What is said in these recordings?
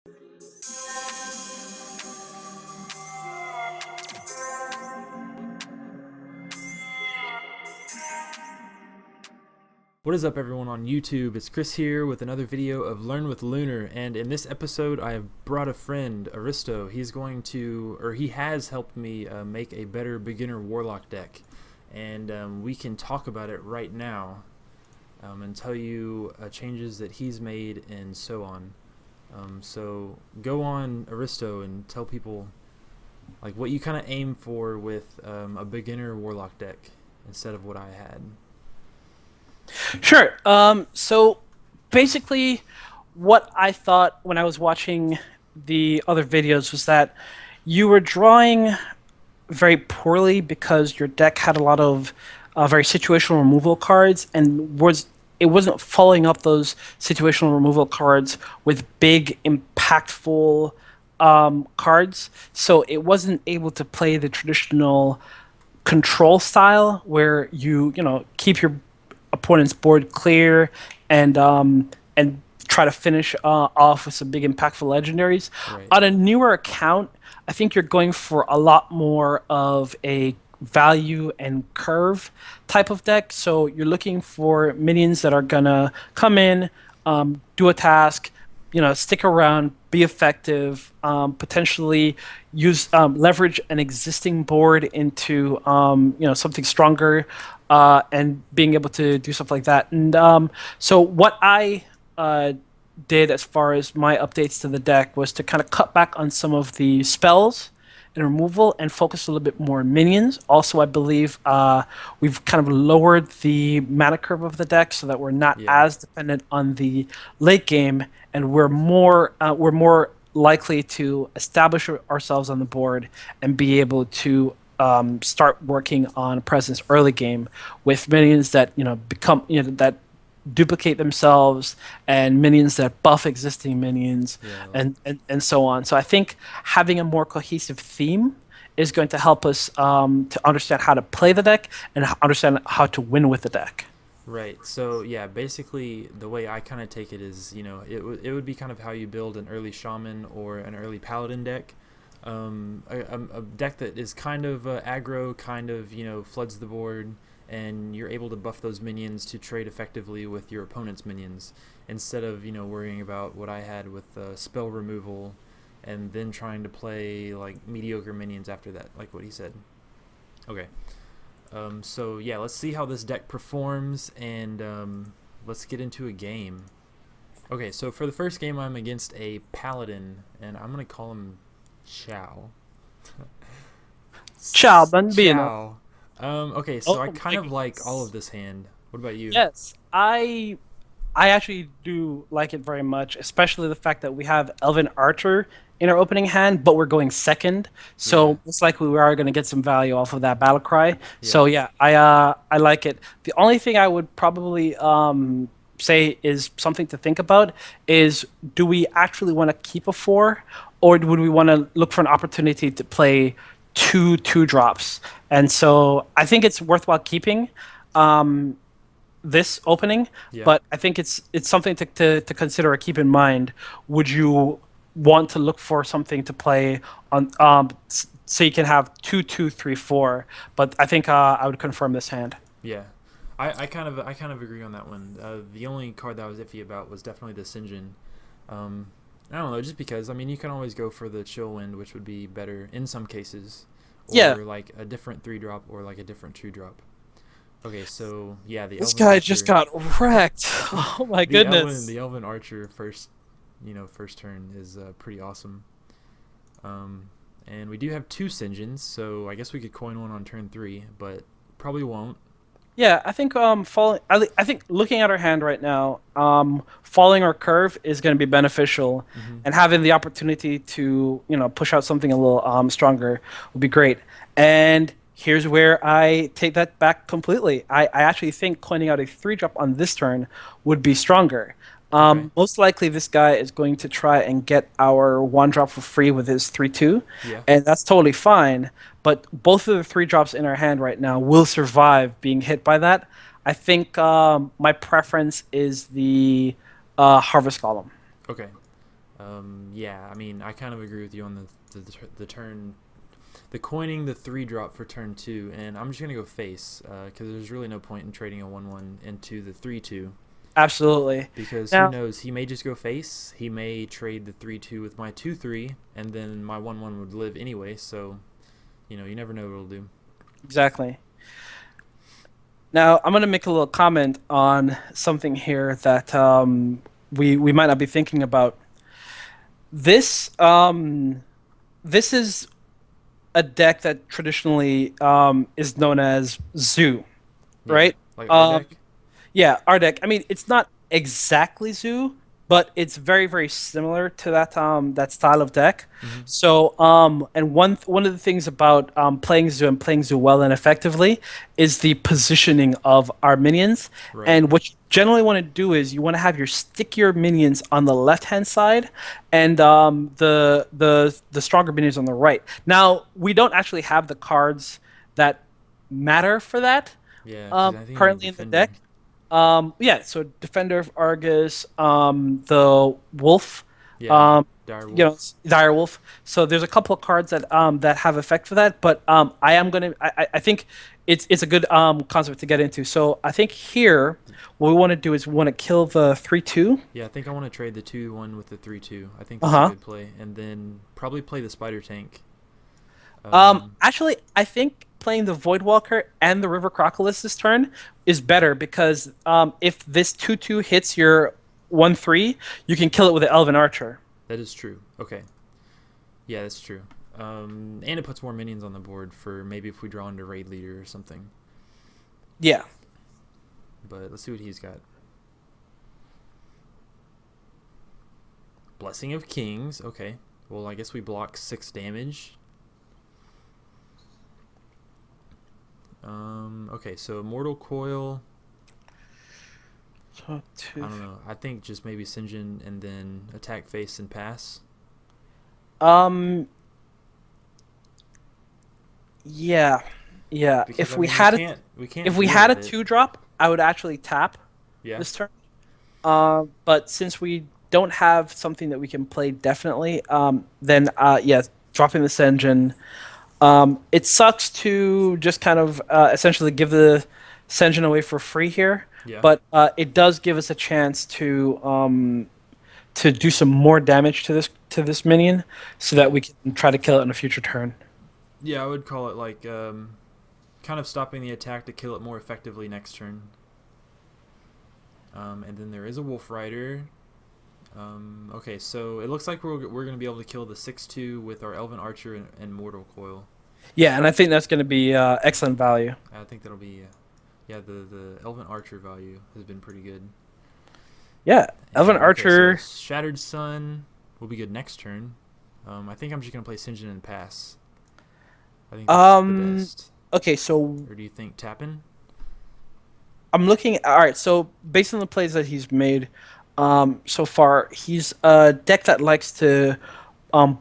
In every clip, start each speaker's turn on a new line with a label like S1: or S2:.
S1: What is up, everyone on YouTube? It's Chris here with another video of Learn with Lunar, and in this episode I have brought a friend, Aristo. He has helped me make a better beginner Warlock deck, and we can talk about it right now and tell you changes that he's made and so on. So go on, Aristo, and tell people like what you kind of aim for with a beginner Warlock deck instead of what I had.
S2: Sure. So basically, what I thought when I was watching the other videos was that you were drawing very poorly because your deck had a lot of very situational removal cards, and it wasn't following up those situational removal cards with big, impactful cards. So it wasn't able to play the traditional control style where you keep your opponent's board clear and try to finish off with some big impactful legendaries.
S1: Right.
S2: On a newer account, I think you're going for a lot more of a value and curve type of deck. So you're looking for minions that are gonna come in, do a task, stick around, be effective, potentially use leverage an existing board into something stronger, and being able to do stuff like that. And so what I did as far as my updates to the deck was to kind of cut back on some of the spells and removal and focus a little bit more on minions. Also, I believe we've kind of lowered the mana curve of the deck so that we're not as dependent on the late game, and we're more likely to establish ourselves on the board and be able to start working on presence early game with minions that that duplicate themselves and minions that buff existing minions, and so on. So I think having a more cohesive theme is going to help us to understand how to play the deck and understand how to win with the deck.
S1: Right. So yeah, basically the way I kind of take it is, it would be kind of how you build an early shaman or an early paladin deck. A deck that is kind of aggro, kind of floods the board, and you're able to buff those minions to trade effectively with your opponent's minions instead of worrying about what I had with spell removal and then trying to play like mediocre minions after that, like what he said. Okay. So yeah, let's see how this deck performs, and let's get into a game. Okay, so for the first game I'm against a paladin, and I'm gonna call him Chow.
S2: Chow, Bambino.
S1: Chow. Okay, so I kind of like all of this hand. What about you?
S2: Yes, I actually do like it very much, especially the fact that we have Elven Archer in our opening hand, but we're going second, so most likely we are going to get some value off of that battle cry. So yeah, I like it. The only thing I would probably say is something to think about is, do we actually want to keep a 4, or would we want to look for an opportunity to play 2 2-drops? And so I think it's worthwhile keeping this opening, but I think it's something to consider or keep in mind. Would you want to look for something to play on so you can have 2 2 3 4? But I think I would confirm this hand.
S1: Yeah. I kind of agree on that one. The only card that I was iffy about was definitely the Sinjin. I don't know, just because you can always go for the Chill Wind, which would be better in some cases, or like a different 3-drop or like a different 2-drop. Okay, so yeah,
S2: This guy just got wrecked. Oh my goodness.
S1: The Elven Archer first turn is pretty awesome. And we do have 2 Sinjins, so I guess we could coin one on turn 3, but probably won't.
S2: Yeah, I think I think looking at our hand right now, following our curve is going to be beneficial, and having the opportunity to push out something a little stronger would be great. And here's where I take that back completely. I actually think coining out a 3-drop on this turn would be stronger. Most likely this guy is going to try and get our 1-drop for free with his 3/2, and that's totally fine. But both of the 3-drops in our hand right now will survive being hit by that. I think my preference is the Harvest Golem.
S1: Okay. Yeah, I mean, I kind of agree with you on the turn, the coining the 3-drop for turn 2, and I'm just gonna go face because there's really no point in trading a 1/1 into the 3/2
S2: Absolutely.
S1: because who
S2: Now,
S1: knows? He may just go face. He may trade the 3/2 with my 2/3, and then my 1/1 would live anyway. So you never know what it'll do.
S2: exactly. Now, I'm going to make a little comment on something here that we might not be thinking about. This this is a deck that traditionally is known as Zoo,
S1: Yeah,
S2: right?
S1: like our
S2: Um,
S1: deck.
S2: Yeah, our deck. I mean, it's not exactly Zoo, but it's very, very similar to that style of deck.
S1: Mm-hmm.
S2: So, and one of the things about playing Zoo and playing Zoo well and effectively is the positioning of our minions.
S1: Right.
S2: And what you generally want to do is you want to have your stickier minions on the left hand side, and the stronger minions on the right. Now, we don't actually have the cards that matter for that
S1: Yeah, because I think you need
S2: currently in the
S1: defender.
S2: deck. Yeah, so Defender of Argus, the Wolf,
S1: Yeah,
S2: um,
S1: dire
S2: you know,
S1: wolf.
S2: Dire Wolf. So there's a couple of cards that have effect for that, but I think it's a good concept to get into. So I think here what we want to do is we want to kill the 3/2.
S1: Yeah, I think I want to trade the 2/1 with the 3/2. I think
S2: Uh
S1: that's a
S2: huh.
S1: good play, and then probably play the spider tank. Um,
S2: Actually, I think playing the Voidwalker and the River Crocodilus this turn is better because if this 2/2 hits your 1/3, you can kill it with an Elven Archer.
S1: that is true. Okay. Yeah, that's true. And it puts more minions on the board for maybe if we draw into raid leader or something.
S2: Yeah.
S1: But let's see what he's got. Blessing of Kings. Okay. Well, I guess we block 6 damage. Okay, so Mortal Coil.
S2: So
S1: I
S2: two.
S1: don't know. I think just maybe Sinjin and then attack face and pass.
S2: Um. Yeah. Yeah.
S1: Because I mean we can't
S2: If we
S1: deal
S2: had a
S1: with it.
S2: 2-drop, I would actually tap
S1: Yeah.
S2: this turn. But since we don't have something that we can play definitely, then yeah, dropping this engine. It sucks to just kind of essentially give the Senjin away for free here,
S1: Yeah.
S2: but it does give us a chance to do some more damage to this minion, so that we can try to kill it in a future turn.
S1: Yeah, I would call it like kind of stopping the attack to kill it more effectively next turn. And then there is a Wolf Rider. Okay, so it looks like we're going to be able to kill the 6/2 with our Elven Archer and Mortal Coil.
S2: Yeah, and I think that's going to be excellent value.
S1: I think that'll be, yeah, the Elven Archer value has been pretty good.
S2: Yeah, Elven
S1: And, okay, so
S2: Archer.
S1: Shattered Sun will be good next turn. I think I'm just going to play Sinjin and pass. I think that's the
S2: Um.
S1: best.
S2: Okay, so
S1: Or do you think tapping?
S2: I'm looking. All right, so based on the plays that he's made so far, he's a deck that likes to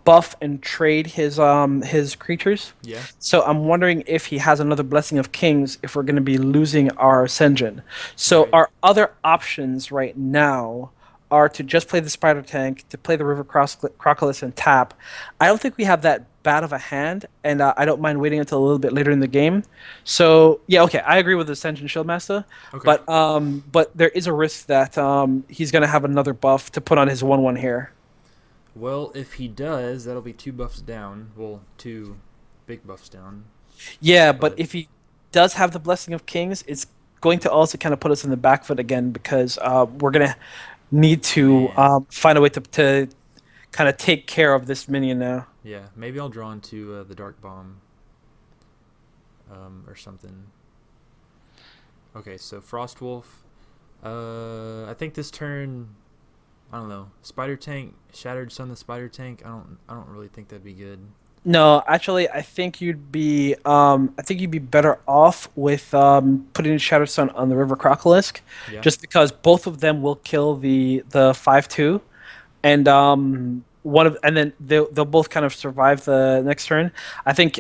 S2: buff and trade his creatures.
S1: Yeah.
S2: So I'm wondering if he has another Blessing of Kings if we're going to be losing our Senjin. So
S1: Right.
S2: our other options right now are to just play the Spider Tank, to play the River Crocodilus and tap. I don't think we have that bad of a hand, and I don't mind waiting until a little bit later in the game. So yeah, okay, I agree with the Senjin Shieldmaster,
S1: Okay.
S2: but there is a risk that he's going to have another buff to put on his 1/1 here.
S1: Well, if he does, that'll be 2 buffs down. Well, 2 big buffs down.
S2: Yeah, but
S1: But
S2: if he does have the Blessing of Kings, it's going to also kind of put us in the back foot again because we're going to need to
S1: man,
S2: find a way to kind of take care of this minion now.
S1: yeah, maybe I'll draw into the Dark Bomb or something. Okay, so Frost Wolf. I think this turn, I don't know. Spider Tank, Shattered Sun, the Spider Tank. I don't really think that'd be good.
S2: No, actually, I think you'd be better off with putting Shadow Sun on the River Crocolisk,
S1: Yeah.
S2: just because both of them will kill the 5/2, and and then they'll both kind of survive the next turn. I think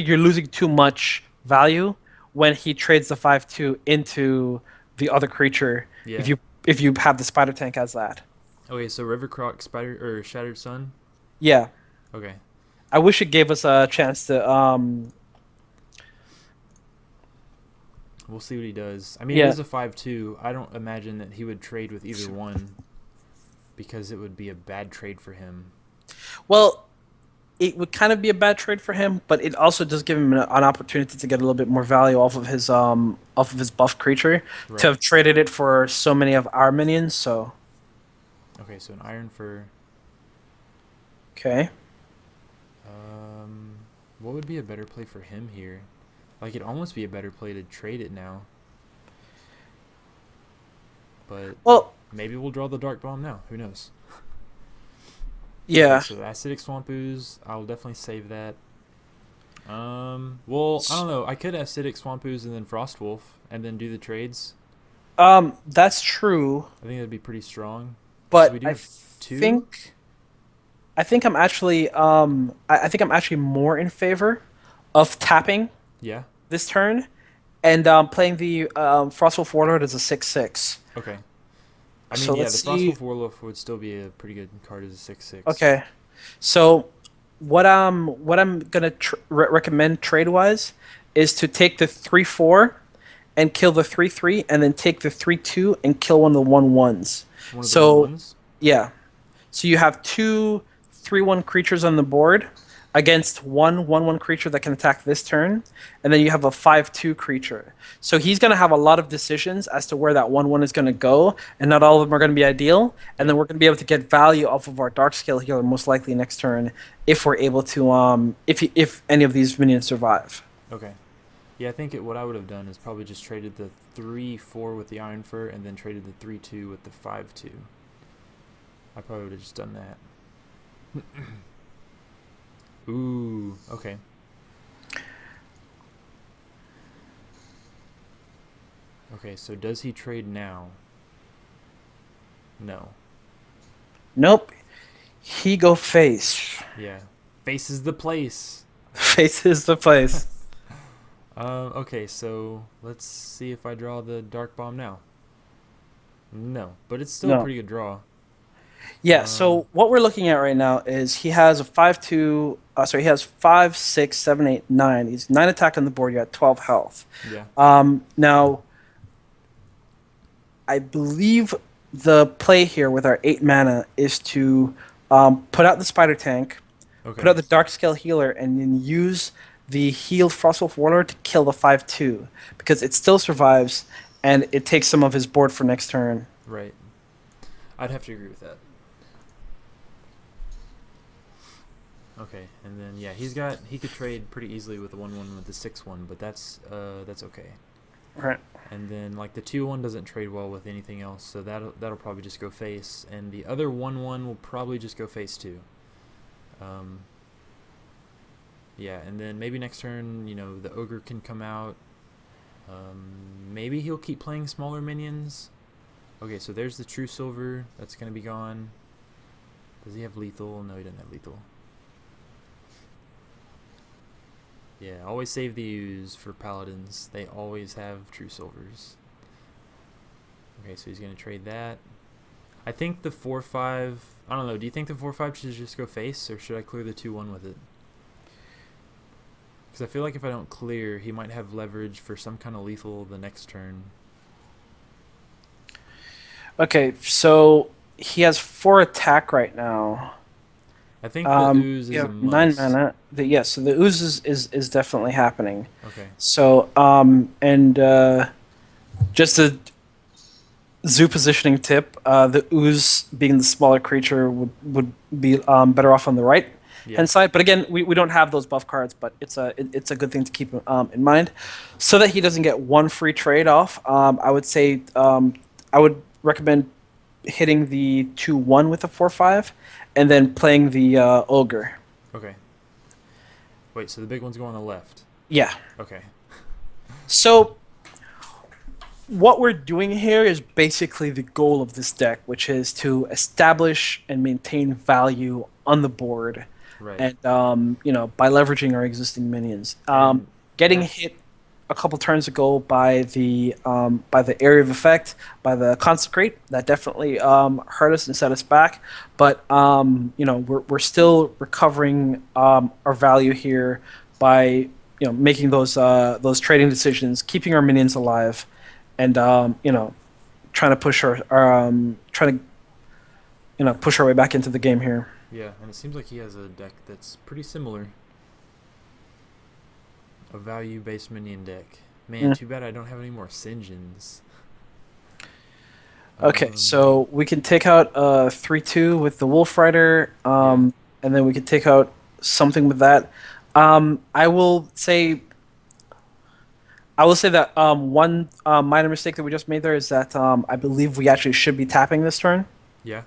S2: you're losing too much value when he trades the 5/2 into the other creature
S1: Yeah.
S2: if you have the Spider Tank as that.
S1: Okay, so River Croc, Spider or Shattered Sun.
S2: Yeah,
S1: Okay,
S2: I wish it gave us a chance to
S1: we'll see what he does. I mean, it
S2: yeah.
S1: is a 5-2. I don't imagine that he would trade with either one because it would be a bad trade for him.
S2: Well, it would kind of be a bad trade for him, but it also does give him an opportunity to get a little bit more value off of his buff creature to
S1: Right.
S2: have traded it for so many of our minions. So
S1: Okay, so an Iron Fur.
S2: okay,
S1: Um, what would be a better play for him here? Like, it'd almost be a better play to trade it now. But
S2: well,
S1: maybe we'll draw the Dark Bomb now. Who knows? Okay,
S2: yeah.
S1: so Acidic Swamp Ooze. I'll definitely save that. Well, I don't know. I could Acidic Swamp Ooze and then Frost Wolf and then do the trades.
S2: That's true,
S1: I think that'd be pretty strong. Because
S2: but
S1: we do
S2: I
S1: have two.
S2: think I think I'm actually I think I'm actually more in favor of tapping
S1: Yeah.
S2: this turn and playing the Frostwolf Warlord as a 6/6.
S1: Okay. I
S2: So
S1: mean, yeah,
S2: let's
S1: the
S2: see.
S1: Frostwolf Warlock would still be a pretty good card as a 6/6.
S2: Okay, so what I'm gonna recommend trade wise is to take the 3/4 and kill the 3/3, and then take the 3/2 and kill one of the 1/1s.
S1: One of the one
S2: So
S1: ones.
S2: yeah, so you have two 3/1 creatures on the board against one 1/1 creature that can attack this turn, and then you have a 5/2 creature. So he's going to have a lot of decisions as to where that 1/1 is going to go, and not all of them are going to be ideal. And then we're going to be able to get value off of our Dark Scale Healer most likely next turn if we're able to if any of these minions survive.
S1: Okay. Yeah, I think what I would have done is probably just traded the 3/4 with the Iron Fur and then traded the 3/2 with the 5/2. I probably would have just done that. Ooh, okay. Okay, so does he trade now? No.
S2: Nope, he go face.
S1: Yeah. Faces the place.
S2: Face is the place.
S1: Okay, so let's see if I draw the Dark Bomb now. No, but it's still a
S2: No.
S1: pretty good draw.
S2: Yeah,
S1: Um,
S2: so what we're looking at right now is he has a 5/2. Sorry, he has 5, 6, 7, 8, 9. He's 9 attack on the board. You got 12 health.
S1: yeah.
S2: Now, I believe the play here with our 8 mana is to put out the Spider Tank, put
S1: Okay.
S2: out the Dark Scale Healer, and then use the healed Frostwolf Warlord to kill the 5/2 because it still survives and it takes some of his board for next turn.
S1: Right. I'd have to agree with that. Okay, and then yeah, he could trade pretty easily with the 1/1 with the 6/1, but that's okay.
S2: Right.
S1: And then like the 2/1 doesn't trade well with anything else, so that'll probably just go face, and the other 1/1 will probably just go face too. Um, yeah, and then maybe next turn, the ogre can come out. Maybe he'll keep playing smaller minions. Okay, so there's the true silver. That's gonna be gone. Does he have lethal? No, he doesn't have lethal. Yeah, always save the U's for paladins. They always have true silvers. Okay, so he's gonna trade that. I think the 4/5. I don't know. Do you think the 4/5 should just go face, or should I clear the 2/1 with it? Because I feel like if I don't clear, he might have leverage for some kind of lethal the next turn.
S2: Okay, so he has 4 attack right now.
S1: I think the ooze
S2: You
S1: is a
S2: have 9
S1: must.
S2: mana. Yes, so the ooze is definitely happening.
S1: Okay.
S2: So, just a zoo positioning tip: the ooze, being the smaller creature, would be better off on the right
S1: Yeah.
S2: hand side. But again, we don't have those buff cards, but it's a good thing to keep in mind, so that he doesn't get one free trade off. I would say I would recommend hitting the 2/1 with a 4/5, and then playing the ogre.
S1: Okay. Wait, so the big one's going on the left.
S2: Yeah.
S1: Okay.
S2: So what we're doing here is basically the goal of this deck, which is to establish and maintain value on the board,
S1: Right.
S2: and by leveraging our existing minions.
S1: And
S2: Getting
S1: that's-
S2: hit. a couple turns ago by the area of effect, by the consecrate. That definitely hurt us and set us back. But we're still recovering our value here by making those trading decisions, keeping our minions alive, and trying to push push our way back into the game here.
S1: Yeah, and it seems like he has a deck that's pretty similar. A value-based minion deck. Man, too bad I don't have any more Sinjins.
S2: Okay, so we can take out 3/2 with the Wolf Rider, and then we can take out something with that. I will say that one minor mistake that we just made there is that I believe we actually should be tapping this turn.
S1: Yeah.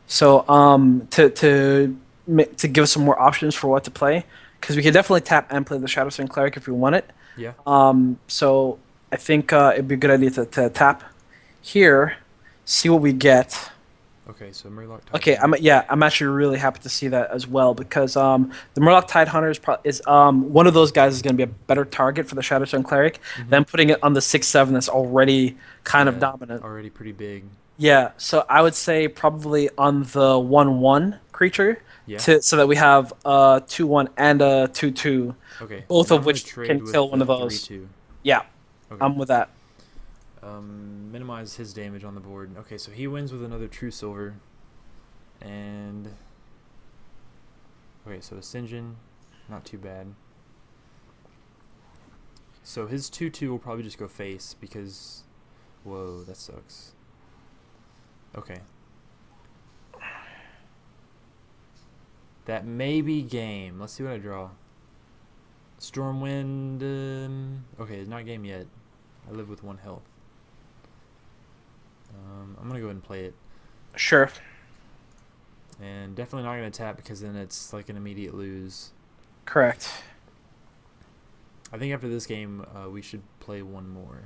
S2: So to give us some more options for what to play, because we can definitely tap and play the Shadowstone Cleric if we want it.
S1: Yeah.
S2: So I think it'd be a good idea to tap here, see what we get.
S1: Okay, so Murloc.
S2: Okay, I'm actually really happy to see that as well, because the Murloc Tidehunter is one of those guys is going to be a better target for the Shadowstone Cleric than putting it on the 6/7 that's already kind of dominant.
S1: Already pretty big.
S2: Yeah, so I would say probably on the 1/1 creature, so that we have a 2/1 and a 2/2.
S1: Okay.
S2: Both of which can kill one of those.
S1: 3/2.
S2: Yeah,
S1: okay.
S2: I'm with that.
S1: Minimize his damage on the board. Okay, so he wins with another True Silver. And okay, so a Sinjin, not too bad. So his 2/2 will probably just go face because, whoa, that sucks. Okay. That may be game. Let's see what I draw. Stormwind. Okay, it's not game yet. I live with 1 health. I'm gonna go ahead and play it.
S2: Sure.
S1: And definitely not gonna tap because then it's like an immediate lose.
S2: Correct.
S1: I think after this game, we should play one more.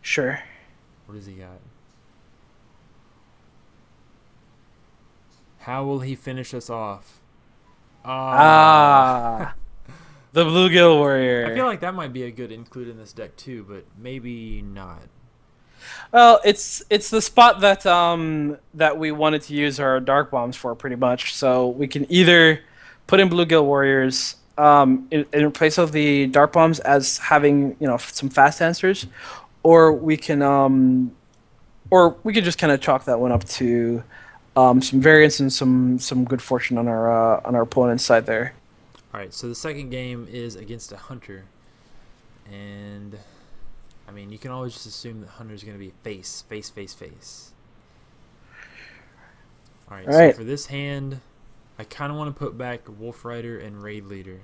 S2: Sure.
S1: What does he got? How will he finish us off?
S2: The Bluegill Warrior.
S1: I feel like that might be a good include in this deck too, but maybe not.
S2: Well, it's the spot that that we wanted to use our Dark Bombs for, pretty much. So we can either put in Bluegill Warriors in place of the Dark Bombs as having some fast answers, or we can just kind of chalk that one up to some variance and some good fortune on our opponent's side there.
S1: All right, so the second game is against a hunter, and I mean you can always just assume that hunter's going to be face. All right, so for this hand, I kind of want to put back Wolf Rider and Raid Leader.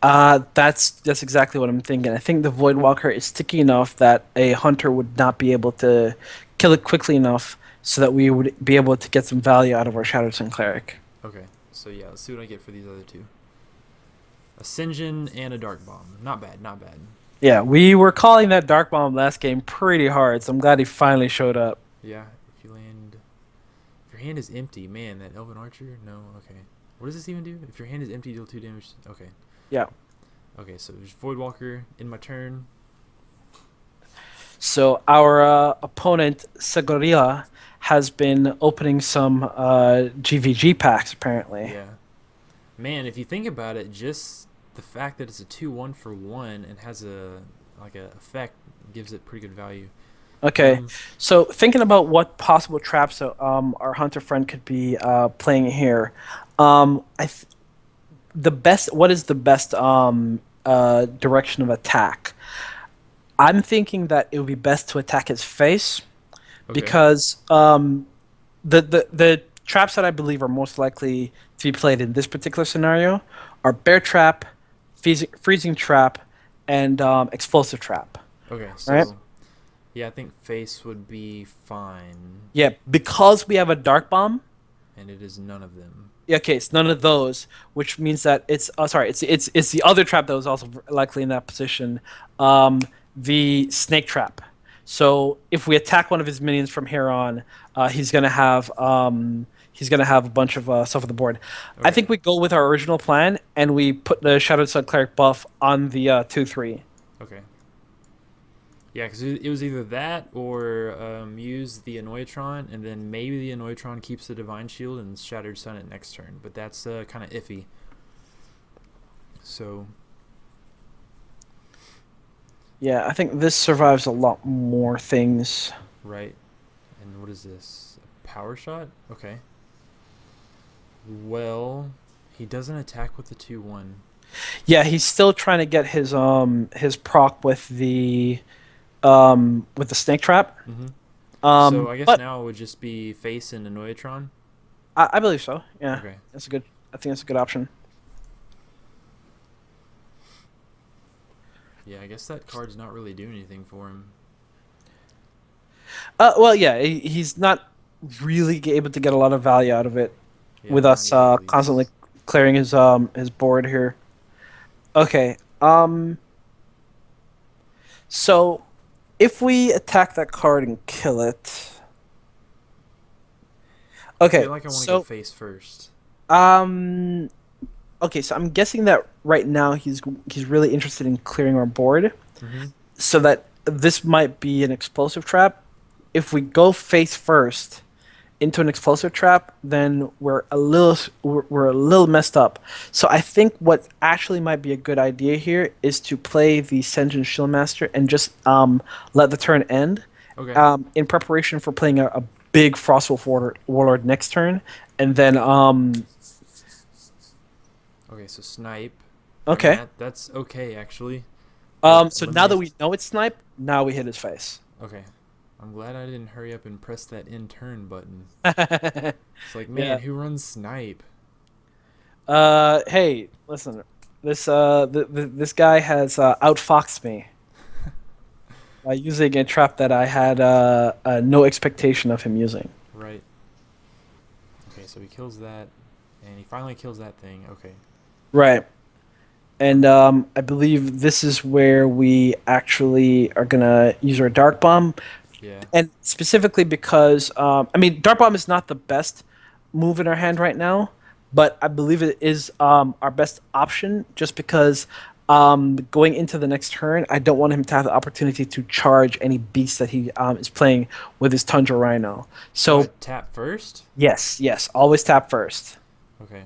S2: That's exactly what I'm thinking. I think the Voidwalker is sticky enough that a hunter would not be able to kill it quickly enough so that we would be able to get some value out of our Shadowstone Cleric.
S1: Okay, so yeah, let's see what I get for these other two. A Sinjin and a Dark Bomb. Not bad, not bad.
S2: Yeah, we were calling that Dark Bomb last game pretty hard, so I'm glad he finally showed up.
S1: Yeah, if your hand is empty, man, that Elven Archer? No, okay. What does this even do? If your hand is empty, deal 2 damage. Okay.
S2: Yeah.
S1: Okay, so there's Voidwalker in my turn.
S2: So our opponent, Segorilla, has been opening some GVG packs, apparently.
S1: Yeah. Man, if you think about it, just the fact that it's a 2/1 for 1 and has a effect gives it pretty good value.
S2: Okay, so thinking about what possible traps our hunter friend could be playing here, what is the best direction of attack? I'm thinking that it would be best to attack his face, because the traps that I believe are most likely to be played in this particular scenario are Bear Trap, Freezing Trap, and Explosive Trap.
S1: Okay, so
S2: right?
S1: Yeah, I think face would be fine.
S2: Yeah, because we have a Dark Bomb.
S1: And it is none of them.
S2: Yeah, okay, it's none of those, which means that it's the other trap that was also likely in that position, the Snake Trap. So if we attack one of his minions from here on, he's gonna have he's gonna have a bunch of stuff on the board. I
S1: Okay.
S2: think we go with our original plan and we put the Shadowed Sun Cleric buff on the 2/3.
S1: Okay. Yeah, because it was either that or use the Annoytron, and then maybe the Annoytron keeps the Divine Shield and Shattered Sun at next turn. But that's kind of iffy. So,
S2: Yeah, I think this survives a lot more things.
S1: right. And what is this? A power shot? Okay. Well, he doesn't attack with the 2/1.
S2: Yeah, he's still trying to get his proc with the snake trap.
S1: Mm-hmm. So I guess
S2: But
S1: now it would just be face and Annoytron.
S2: I believe so. Yeah,
S1: Okay.
S2: that's a good. I think that's a good option.
S1: Yeah, I guess that card's not really doing anything for him.
S2: Well, yeah, he's not really able to get a lot of value out of it
S1: Yeah,
S2: with
S1: not
S2: us
S1: yet at
S2: constantly
S1: least.
S2: clearing his board here. Okay. So if we attack that card and kill it.
S1: I
S2: Okay.
S1: feel like I want to go
S2: So
S1: face first.
S2: um. Okay. So I'm guessing that right now he's really interested in clearing our board,
S1: Mm-hmm.
S2: so that this might be an explosive trap. If we go face first into an explosive trap, then we're a little messed up. So I think what actually might be a good idea here is to play the Senjin Shieldmaster and just let the turn end,
S1: Okay.
S2: in preparation for playing a big Frostwolf Warlord next turn, and then
S1: Okay, so snipe. I mean
S2: okay.
S1: that's okay actually. But
S2: So
S1: let me
S2: now that
S1: just
S2: we know it's snipe, now we hit his face.
S1: okay. I'm glad I didn't hurry up and press that in turn button. It's like,
S2: Yeah.
S1: man, who runs snipe?
S2: Hey, listen. This guy has outfoxed me by using a trap that I had no expectation of him using.
S1: Right. Okay, so he kills that, and he finally kills that thing. Okay.
S2: Right. And I believe this is where we actually are gonna use our dark bomb,
S1: Yeah.
S2: and specifically because I mean, dark bomb is not the best move in our hand right now, but I believe it is our best option just because going into the next turn, I don't want him to have the opportunity to charge any beast that he is playing with his Tundra Rhino.
S1: So I
S2: So
S1: tap first?
S2: yes, always tap first.
S1: Okay.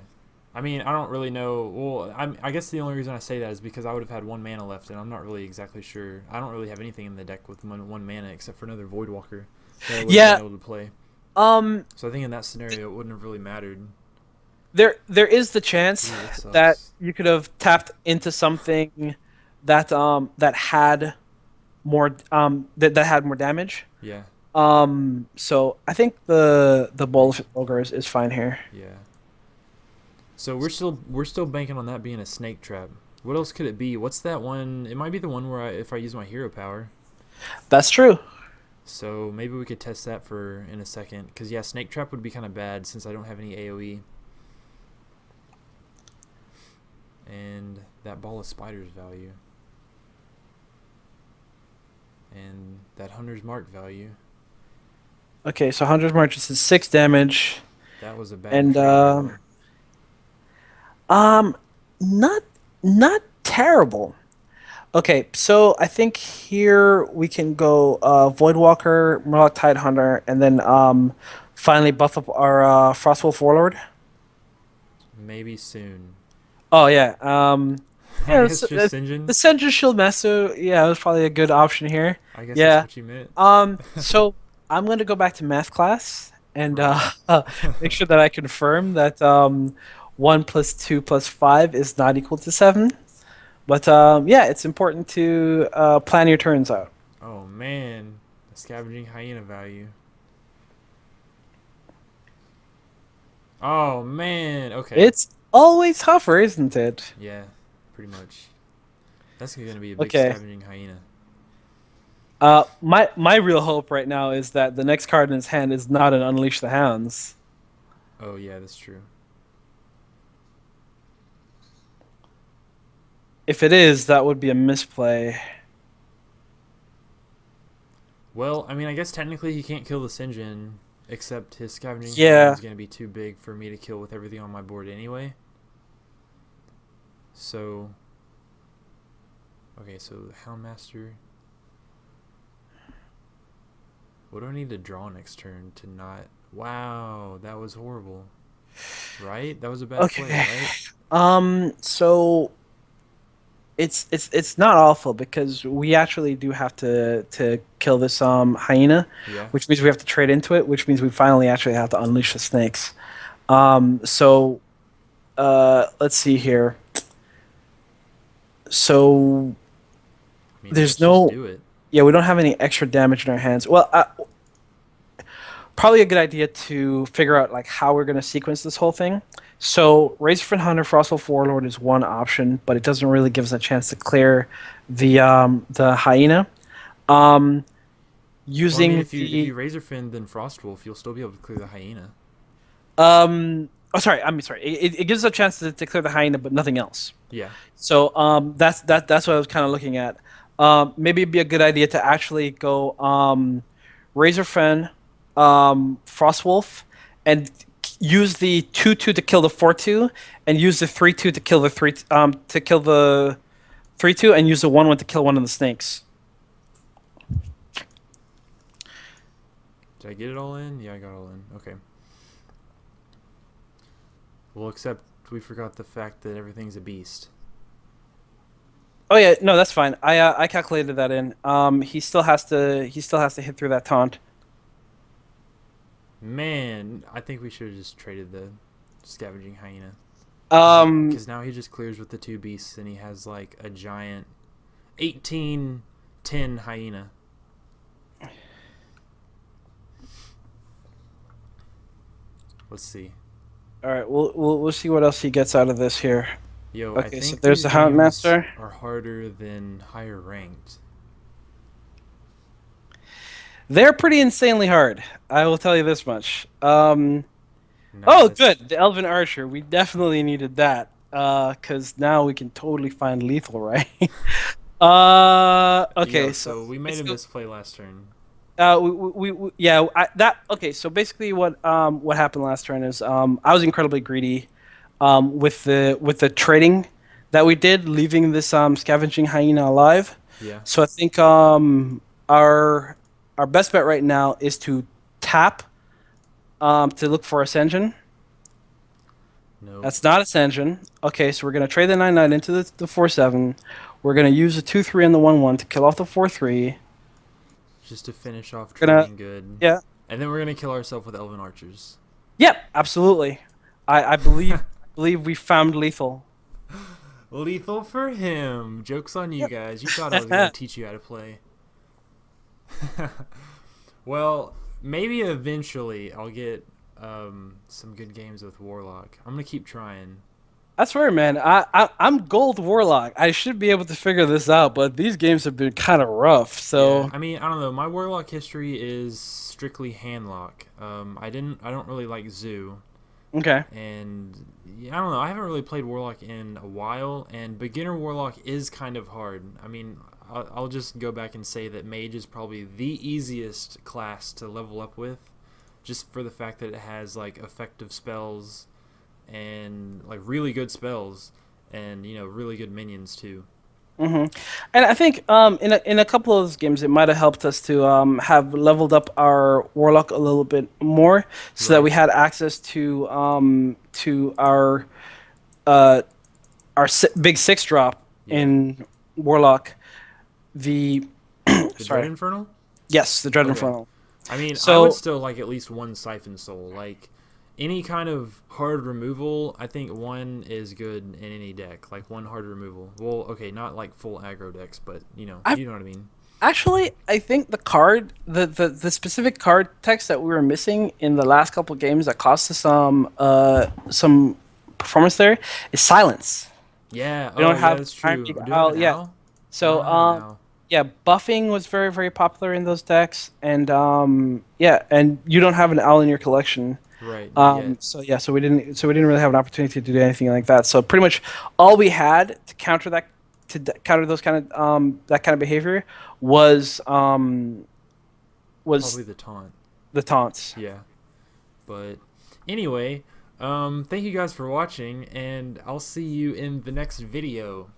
S1: I mean, I don't really know. Well, I guess the only reason I say that is because I would have had 1 mana left, and I'm not really exactly sure. I don't really have anything in the deck with 1 mana except for another Voidwalker that I would have
S2: Yeah.
S1: been able to play.
S2: Um.
S1: So I think in that scenario, it wouldn't have really mattered.
S2: There is the chance
S1: Ooh, that
S2: that
S1: sucks.
S2: you could have tapped into something that had that had more damage.
S1: Yeah,
S2: So I think the Bolus Ogre is fine here.
S1: yeah. So we're still banking on that being a snake trap. What else could it be? What's that one? It might be the one where if I use my hero power.
S2: That's true.
S1: So maybe we could test that for in a second. Cause yeah, snake trap would be kind of bad since I don't have any AOE. And that ball of spiders value. And that hunter's mark value.
S2: Okay, so 100 Marches is 6 damage,
S1: That was a bad
S2: and
S1: trade though.
S2: um, not not terrible. Okay, so I think here we can go Voidwalker, Murloc Tidehunter, and then finally buff up our Frostwolf Warlord.
S1: Maybe soon.
S2: Oh yeah,
S1: I
S2: yeah,
S1: guess just
S2: the
S1: Sinjin.
S2: Senju Shield Master, yeah, was probably a good option here.
S1: I guess that's
S2: Yeah.
S1: what you meant.
S2: So I'm gonna go back to math class and
S1: Right.
S2: make sure that I confirm that 1 + 2 + 5 is not equal to 7. But yeah, it's important to plan your turns out.
S1: Oh man, the scavenging hyena value. Oh man. Okay.
S2: It's always tougher, isn't it?
S1: Yeah, pretty much. That's gonna be a big
S2: Okay.
S1: scavenging hyena.
S2: My real hope right now is that the next card in his hand is not an Unleash the Hounds.
S1: Oh yeah, that's true.
S2: If it is, that would be a misplay.
S1: Well, I mean, I guess technically he can't kill the Sinjin. Except his scavenging hyena
S2: Yeah.
S1: is going to be too big for me to kill with everything on my board anyway. So, okay, so Houndmaster. What do I need to draw next turn to not... Wow, that was horrible. Right? That was a bad play,
S2: Okay.
S1: right?
S2: So it's not awful because we actually do have to kill this hyena,
S1: Yeah.
S2: which means we have to trade into it, which means we finally actually have to unleash the snakes. So let's see here. So
S1: I mean, let's
S2: there's
S1: just
S2: no,
S1: do it.
S2: yeah, we don't have any extra damage in our hands. Well, probably a good idea to figure out like how we're going to sequence this whole thing. So Razorfin Hunter Frostwolf Warlord is one option, but it doesn't really give us a chance to clear the hyena. Um,
S1: Well, I mean,
S2: using
S1: if you Razorfin, then Frostwolf, you'll still be able to clear the hyena.
S2: oh sorry, I'm sorry. It gives us a chance to clear the hyena, but nothing else.
S1: Yeah.
S2: So that's what I was kind of looking at. Maybe it'd be a good idea to actually go Razorfen, Frostwolf, and use the 2/2 to kill the 4/2, and use the 3/2 to kill the 3/2, and use the 1/1 to kill one of the snakes.
S1: Did I get it all in? Yeah, I got it all in. Okay. Well, except we forgot the fact that everything's a beast.
S2: Oh yeah, no, that's fine. I calculated that in. He still has to hit through that taunt.
S1: Man, I think we should have just traded the scavenging hyena.
S2: Um,
S1: Because now he just clears with the two beasts and he has like a giant 18-10 hyena. Let's see.
S2: all right, we'll see what else he gets out of this here.
S1: Yo, I
S2: Okay, so
S1: think
S2: there's
S1: these
S2: the
S1: games
S2: Houndmaster.
S1: are harder than higher ranked.
S2: They're pretty insanely hard. I will tell you this much. Oh,
S1: Nice.
S2: good. The Elven Archer. We definitely needed that. Because now we can totally find lethal, right? Okay,
S1: Yo,
S2: so
S1: so we made a misplay last turn.
S2: yeah, okay. So basically, what happened last turn is I was incredibly greedy, with the trading that we did, leaving this scavenging hyena alive.
S1: Yeah.
S2: So I think our best bet right now is to tap to look for Ascension.
S1: No.
S2: That's not Ascension. Okay, so we're gonna trade the 9/9 into the 4/7. We're gonna use the 2/3 and the 1/1 to kill off the 4/3.
S1: Just to finish off
S2: Gonna
S1: trading good.
S2: Yeah.
S1: And then we're going to kill ourselves with Elven Archers.
S2: Yep, absolutely. I believe we found lethal.
S1: Lethal for him. Joke's on you guys. You thought I was going to teach you how to play. Well, maybe eventually I'll get some good games with Warlock. I'm going to keep trying.
S2: That's right, man. I'm gold Warlock. I should be able to figure this out, but these games have been kind of rough. So
S1: Yeah, I mean, I don't know. My Warlock history is strictly handlock. I don't really like Zoo.
S2: okay.
S1: And yeah, I don't know. I haven't really played Warlock in a while, and beginner Warlock is kind of hard. I mean, I'll just go back and say that Mage is probably the easiest class to level up with, just for the fact that it has like effective spells and like really good spells, and really good minions too.
S2: And I think in a couple of those games it might have helped us to have leveled up our Warlock a little bit more, so that
S1: Right.
S2: we had access to uh, our big 6 drop
S1: Yeah.
S2: in Warlock. The
S1: The Dread
S2: sorry,
S1: Infernal.
S2: yes, the Dread
S1: Okay.
S2: Infernal.
S1: I mean, I
S2: So
S1: would still like at least one Siphon Soul. Like, any kind of hard removal, I think one is good in any deck. Like, one hard removal. Well, okay, not like full aggro decks, but, you know what I mean.
S2: actually, I think the specific card text that we were missing in the last couple of games that cost us some performance there is silence.
S1: Yeah,
S2: We don't
S1: yeah,
S2: have
S1: that's true.
S2: Iron
S1: Do
S2: Beak
S1: I have
S2: Owl,
S1: an
S2: yeah.
S1: owl?
S2: So
S1: I don't have an owl.
S2: yeah, buffing was very very popular in those decks, and yeah, and you don't have an owl in your collection.
S1: Right, not yet.
S2: So we didn't really have an opportunity to do anything like that. So pretty much all we had to counter counter those kind of that kind of behavior was
S1: Probably the taunt.
S2: the taunts.
S1: Yeah. But anyway, thank you guys for watching, and I'll see you in the next video.